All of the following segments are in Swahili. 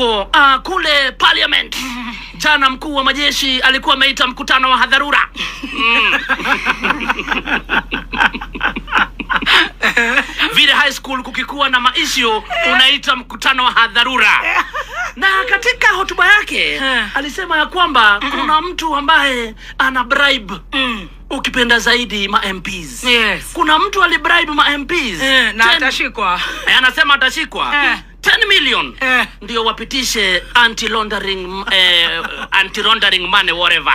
hongo kule parliament. Jana mkuu wa majeshi alikuwa ameita mkutano wa dharura. Vile high school kukikuwa na maisio unaita mkutano wa dharura. Na katika hotuba yake alisema ya kwamba kuna mtu ambaye ana bribe ukipenda zaidi ma MPs. Yes. Kuna mtu alibribe ma MPs na atashikwa. Anasema atashikwa 10 million ndio wapitishe anti laundering money whatever.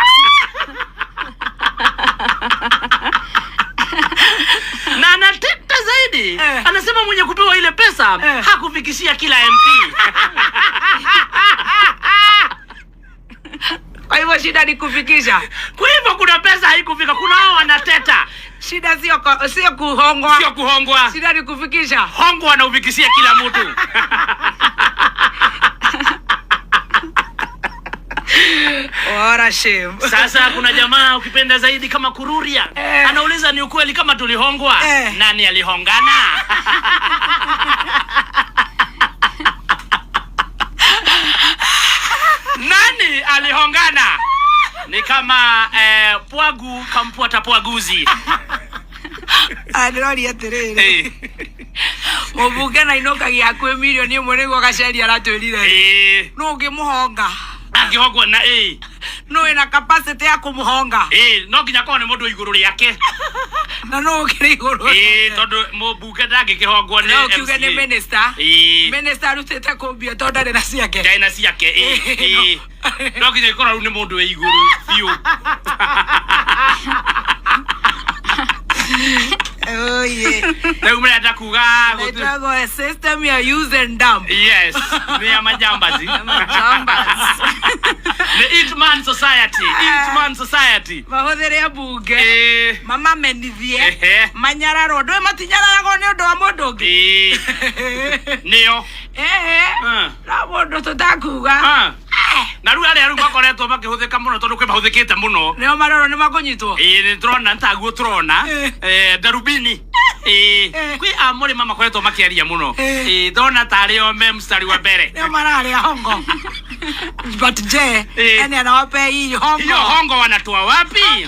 Na anateta zaidi anasema mwenye kupewa ile pesa hakufikishia kila MP. Kwa hivyo shida ni kufikisha. Kwa hivyo kuna pesa haikufika, kuna hao wanateta. Shida sio kuhongwa. Sio kuhongwa. Shida ni kufikisha. Hongo anaufikishia kila mtu. Ora shame. Sasa kuna jamaa ukipenda zaidi kama Kururia anauliza ni ukweli kama tulihongwa? Nani alihongana? Nani alihongana? Ni kama pwagu kampuata pwaguzi. Adroni aterere. Mubuge na inoka giakwe milioni mwenego gacari aratwirire. No ngimuhonga. Angihongwa na no ina capacity ya kumuhonga. No nginya ko ne mundu iguru riake. Na no ukiri iguru. Tondu mubuge ndangikihongwa ni MC. No kiuge ni minister. Minister rutete kumbia tondu ndari na ciake. Ndaina ciake. No nginya ikora ru ni mundu we iguru biu. Oh yeah. Leo mnataka kuga go a system ya use and dump. Yes. Ni ya majambazi. Majambazi. The Hitman Society. Hitman Society. Mahothere ya bunge. Mama menithie. Manyararo ndo matinyararago ni undu wa mundu ngi. Nio. Na mundu tutakuga. Na ru ari makoretwo makihuthika muno tondu kwe mahuthikite muno. Nio maroro ni makunyitwo. Ni trona ntaguo trona. Darubini. Kwi amuri mama koretwo makiaria muno. Ndona tari o mstari wa mbere. Nio marari hongo. But je, ene anawape hii hongo. Hiyo hongo wanatoa wapi?